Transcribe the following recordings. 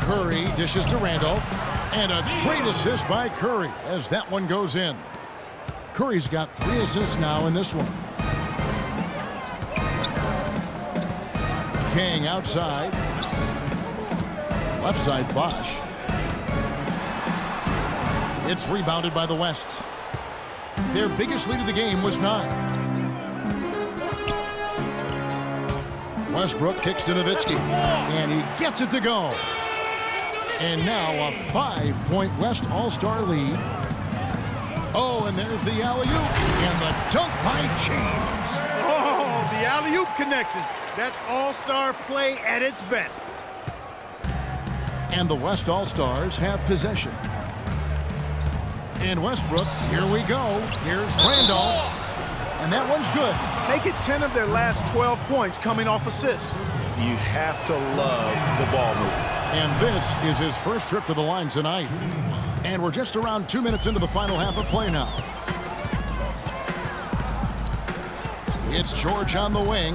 Curry dishes to Randolph. And a great assist by Curry as that one goes in. Curry's got 3 assists now in this one. King outside. Left side Bosch. It's rebounded by the West. Their biggest lead of the game was 9. Westbrook kicks to Nowitzki, and he gets it to go. And now a 5-point West All-Star lead. Oh, and there's the alley-oop and the dunk by James. Oh, the alley-oop connection. That's all-star play at its best. And the West All-Stars have possession. And Westbrook, here we go. Here's Randolph. And that one's good. Make it 10 of their last 12 points coming off assists. You have to love the ball movement. And this is his first trip to the line tonight. And we're just around 2 minutes into the final half of play now. It's George on the wing.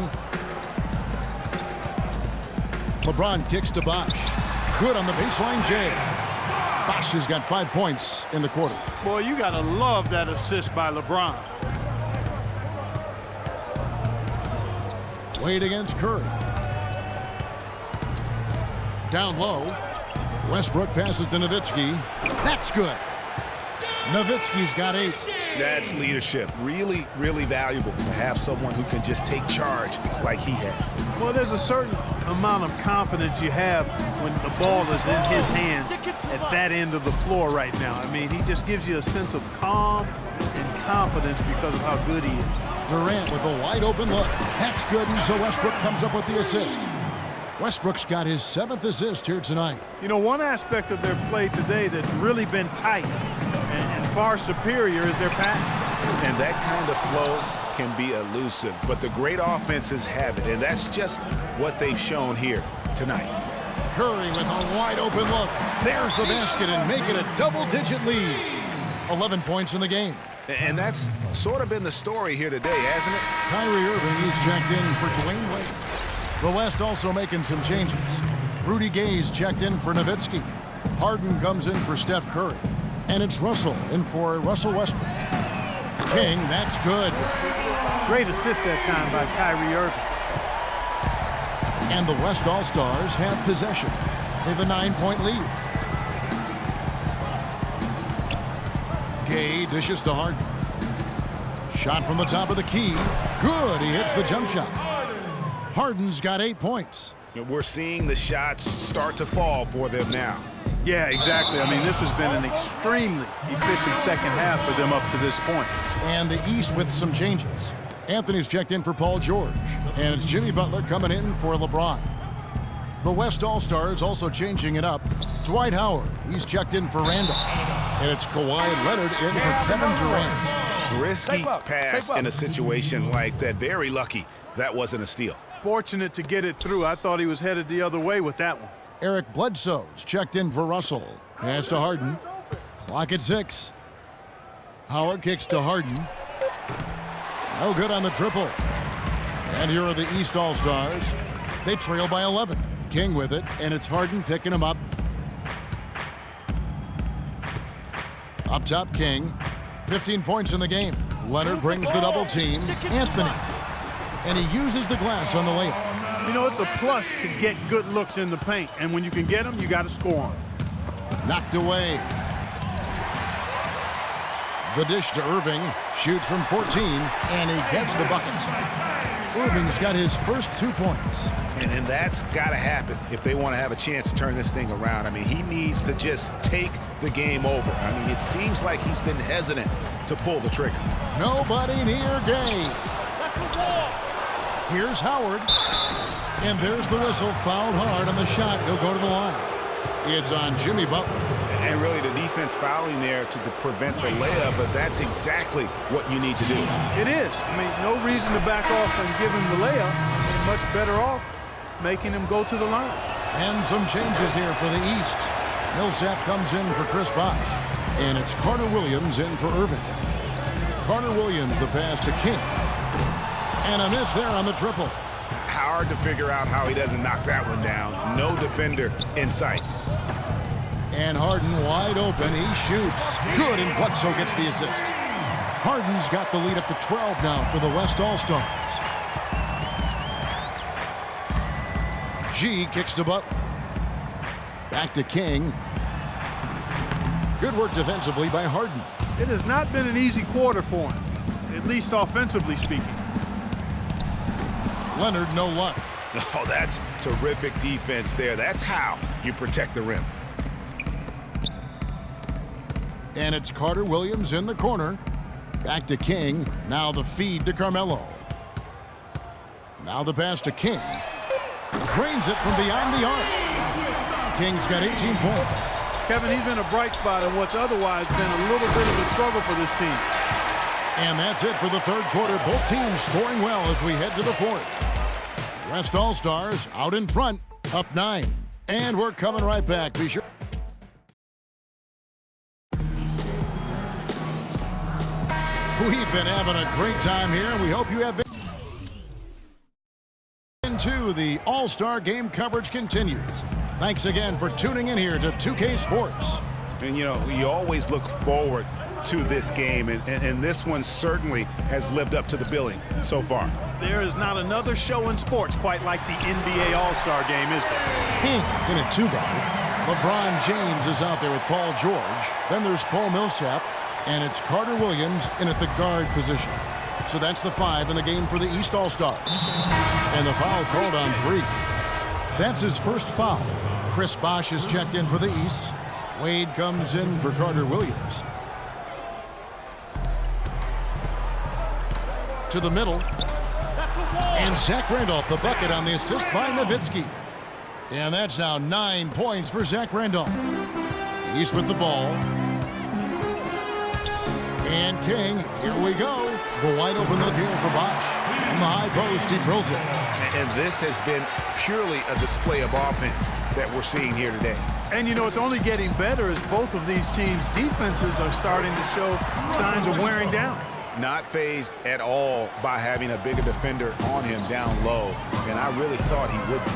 LeBron kicks to Bosch. Good on the baseline, Jay. Bosch has got 5 points in the quarter. Boy, you got to love that assist by LeBron. Wade against Curry. Down low. Westbrook passes to Nowitzki. That's good. Nowitzki's got 8. That's leadership. Really, really valuable to have someone who can just take charge like he has. Well, there's a certain amount of confidence you have when the ball is in his hands at that end of the floor right now. I mean, he just gives you a sense of calm and confidence because of how good he is. Durant with a wide open look. That's good, and so Westbrook comes up with the assist. Westbrook's got his 7th assist here tonight. You know, one aspect of their play today that's really been tight and far superior is their passing. And that kind of flow can be elusive, but the great offenses have it, and that's just what they've shown here tonight. Curry with a wide open look. There's the basket and make it a double-digit lead. 11 points in the game. And that's sort of been the story here today, hasn't it? Kyrie Irving is checked in for Dwayne Wade. The West also making some changes. Rudy Gay's checked in for Nowitzki. Harden comes in for Steph Curry. And it's Russell in for Russell Westbrook. King, that's good. Great assist that time by Kyrie Irving. And the West All-Stars have possession. They have a 9-point lead. Gay dishes to Harden. Shot from the top of the key. Good, he hits the jump shot. Harden's got 8 points. We're seeing the shots start to fall for them now. Yeah, exactly. I mean, this has been an extremely efficient second half for them up to this point. And the East with some changes. Anthony's checked in for Paul George. And it's Jimmy Butler coming in for LeBron. The West All-Stars also changing it up. Dwight Howard, he's checked in for Randolph. And it's Kawhi Leonard in for Kevin Durant. Risky pass in a situation like that. Very lucky that wasn't a steal. Fortunate to get it through. I thought he was headed the other way with that one. Eric Bledsoe's checked in for Russell. Pass to Harden. Clock at 6. Howard kicks to Harden. No good on the triple. And here are the East All-Stars. They trail by 11. King with it, and it's Harden picking him up. Up top, King. 15 points in the game. Leonard brings the double team. Anthony. And he uses the glass on the layup. You know, it's a plus to get good looks in the paint. And when you can get them, you got to score them. Knocked away. The dish to Irving. Shoots from 14, and he gets the bucket. Irving's got his first 2 points. And that's got to happen if they want to have a chance to turn this thing around. I mean, he needs to just take the game over. I mean, it seems like he's been hesitant to pull the trigger. Nobody near Gay. Here's Howard. And there's the whistle. Fouled hard on the shot. He'll go to the line. It's on Jimmy Butler. And really the defense fouling there to prevent the layup, but that's exactly what you need to do. It is. I mean, no reason to back off and give him the layup. Much better off making him go to the line. And some changes here for the East. Millsap comes in for Chris Bosh. And it's Carter Williams in for Irving. Carter Williams, the pass to King. And a miss there on the triple. Hard to figure out how he doesn't knock that one down. No defender in sight. And Harden wide open. He shoots. Good, and Bledsoe gets the assist. Harden's got the lead up to 12 now for the West All-Stars. G kicks to Butler. Back to King. Good work defensively by Harden. It has not been an easy quarter for him, at least offensively speaking. Leonard, no luck. Oh, that's terrific defense there. That's how you protect the rim. And it's Carter Williams in the corner. Back to King. Now the feed to Carmelo. Now the pass to King. Drains it from beyond the arc. King's got 18 points. Kevin, he's been a bright spot in what's otherwise been a little bit of a struggle for this team. And that's it for the third quarter. Both teams scoring well as we head to the fourth. West All-Stars out in front, up 9. And we're coming right back. Be sure. We've been having a great time here, and we hope you have been. Into the All-Star Game coverage continues. Thanks again for tuning in here to 2K Sports. And, you know, you always look forward to this game, and this one certainly has lived up to the billing so far. There is not another show in sports quite like the NBA All-Star Game, is there? King in a two-guard. LeBron James is out there with Paul George. Then there's Paul Millsap, and it's Carter Williams in at the guard position. So that's the 5 in the game for the East All-Stars. And the foul called on 3. That's his first foul. Chris Bosh is checked in for the East. Wade comes in for Carter Williams. To the middle. And Zach Randolph, the bucket on the assist by Nowitzki. And that's now 9 points for Zach Randolph. East with the ball. And King, here we go. The wide open look here for Bosh. From the high post, he drills it. And this has been purely a display of offense that we're seeing here today. And, you know, it's only getting better as both of these teams' defenses are starting to show signs of wearing down. Not fazed at all by having a bigger defender on him down low. And I really thought he would be.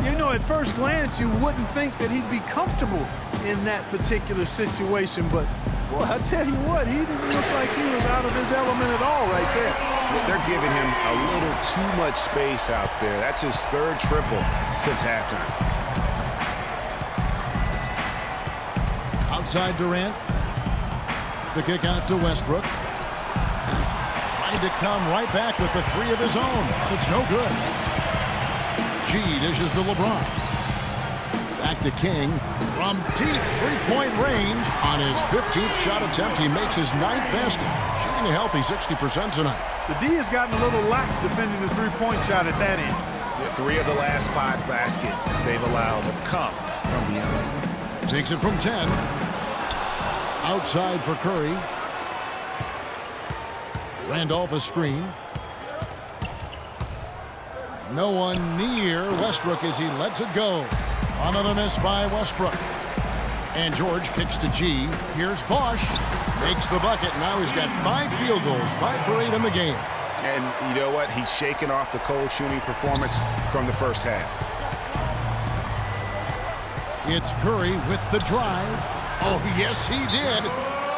You know, at first glance, you wouldn't think that he'd be comfortable in that particular situation. But, boy, I tell you what, he didn't look like he was out of his element at all right there. They're giving him a little too much space out there. That's his third triple since halftime. Outside Durant. The kick out to Westbrook. Trying to come right back with the 3 of his own. It's no good. G dishes to LeBron. Back to King. From deep three-point range. On his 15th shot attempt, he makes his 9th basket. Shooting a healthy 60% tonight. The D has gotten a little lax defending the three-point shot at that end. 3 of the last 5 baskets they've allowed have come from beyond. Takes it from 10. Outside for Curry. Randolph a screen. No one near Westbrook as he lets it go. Another miss by Westbrook. And George kicks to G. Here's Bosh. Makes the bucket. Now he's got 5 field goals, 5 for 8 in the game. And you know what? He's shaking off the cold shooting performance from the first half. It's Curry with the drive. Oh, yes, he did.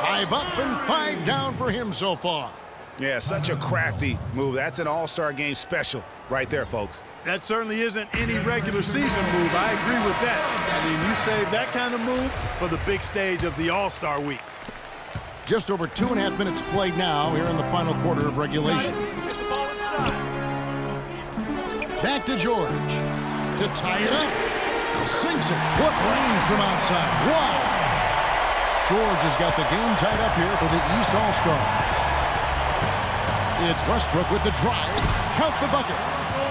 5 up and 5 down for him so far. Yeah, such a crafty move. That's an All-Star Game special right there, folks. That certainly isn't any regular season move. I agree with that. I mean, you save that kind of move for the big stage of the All-Star Week. Just over 2.5 minutes played now here in the final quarter of regulation. Back to George to tie it up. Sinks it. What range from outside. Wow. George has got the game tied up here for the East All-Stars. It's Westbrook with the drive. Count the bucket.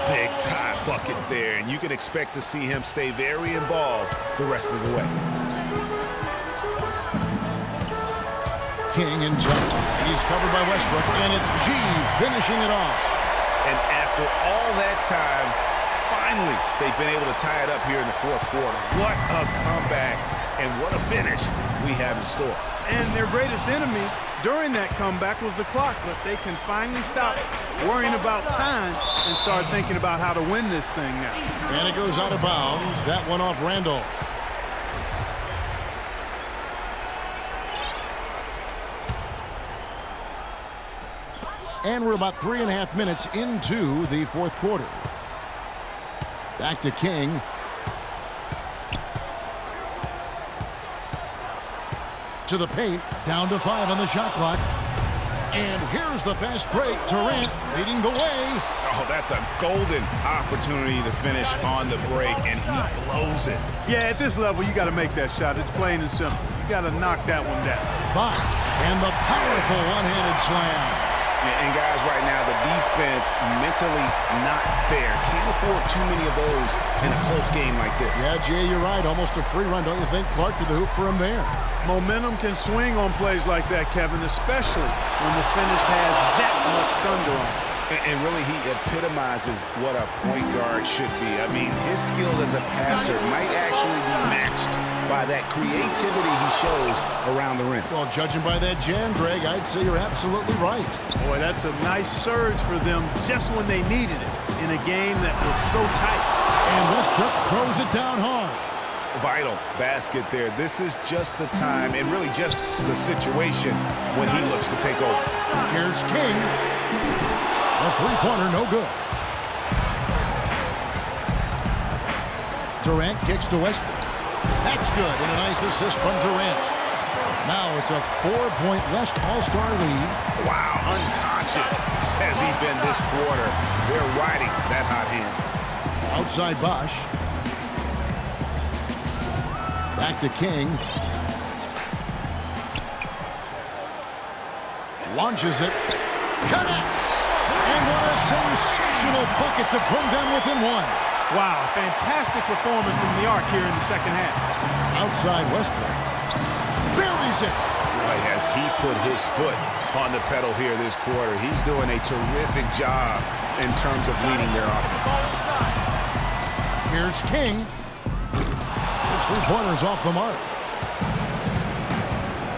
Big time bucket there, and you can expect to see him stay very involved the rest of the way. King inside. He's covered by Westbrook, and it's G finishing it off. And after all that time, finally, they've been able to tie it up here in the fourth quarter. What a comeback, and what a finish we have in store. And their greatest enemy during that comeback was the clock, but they can finally stop worrying about time and start thinking about how to win this thing now. And it goes out of bounds. That one off Randolph. And we're about 3.5 minutes into the fourth quarter. Back to King. To the paint. Down to 5 on the shot clock. And here's the fast break. Durant leading the way. Oh, that's a golden opportunity to finish on the break, and he blows it. Yeah, at this level, you got to make that shot. It's plain and simple. You got to knock that one down. Bosh, and the powerful one-handed slam. And guys, right now, the defense mentally not there. Can't afford too many of those in a close game like this. Yeah, Jay, you're right. Almost a free run, don't you think? Clark to the hoop for him there. Momentum can swing on plays like that, Kevin, especially when the finish has that much thunder on it. And really, he epitomizes what a point guard should be. I mean, his skill as a passer might actually be matched by that creativity he shows around the rim. Well, judging by that jam, Greg, I'd say you're absolutely right. Boy, that's a nice surge for them just when they needed it in a game that was so tight. And Westbrook throws it down hard. Vital basket there. This is just the time and really just the situation when he looks to take over. Here's King. A three-pointer, no good. Durant kicks to Westbrook. That's good, and a nice assist from Durant. Now it's a 4-point West All-Star lead. Wow, unconscious has he been this quarter. They're riding that hot hand. Outside Bosh. Back to King. Launches it. Connects. And what a sensational bucket to bring them within one. Wow, fantastic performance from the arc here in the second half. Outside Westbrook. Buries it. Boy, has he put his foot on the pedal here this quarter. He's doing a terrific job in terms of leading their offense. Here's King. His three-pointers off the mark.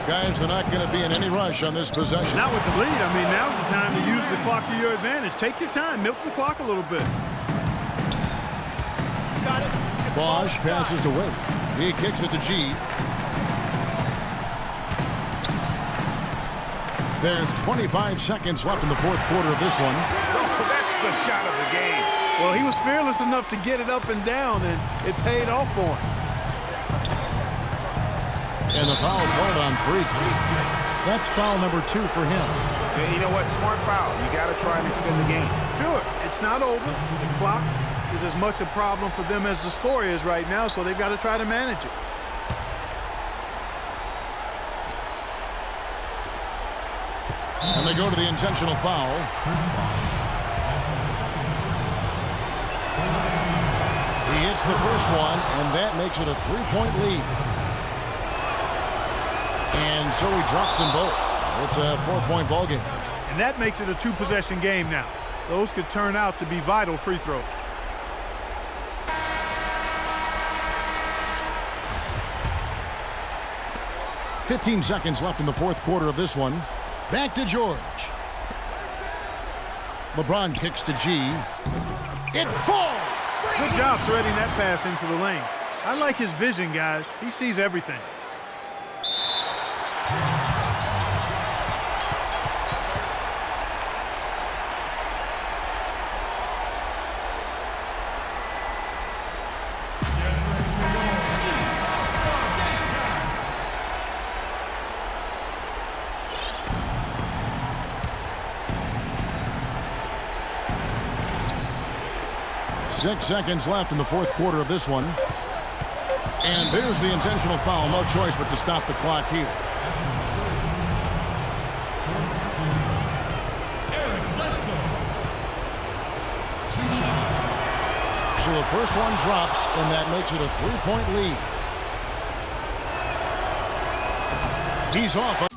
Guys, they're not going to be in any rush on this possession. Not with the lead. I mean, now's the time to use the clock to your advantage. Take your time. Milk the clock a little bit. Bosh passes to Wade. He kicks it to G. There's 25 seconds left in the fourth quarter of this one. Oh, that's the shot of the game. Well, he was fearless enough to get it up and down, and it paid off for him. And the foul called on Freak. That's foul number 2 for him. And you know what? Smart foul. You got to try and extend the game. Sure, it's not over. The clock is as much a problem for them as the score is right now, so they've got to try to manage it. And they go to the intentional foul. He hits the first one, and that makes it a 3-point lead. And so he drops them both. It's a 4-point ball game. And that makes it a 2-possession game now. Those could turn out to be vital free throws. .15 seconds left in the fourth quarter of this one. Back to George. LeBron kicks to G. It falls! Good job threading that pass into the lane. I like his vision, guys. He sees everything. Six seconds left in the fourth quarter of this one. And there's the intentional foul. No choice but to stop the clock here. So the first one drops, and that makes it a 3-point lead. He's off on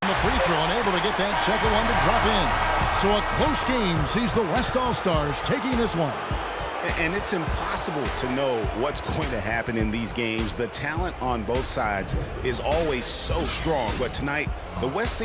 the free throw, unable to get that second one to drop in. So a close game sees the West All-Stars taking this one. And it's impossible to know what's going to happen in these games. The talent on both sides is always so strong. But tonight, the West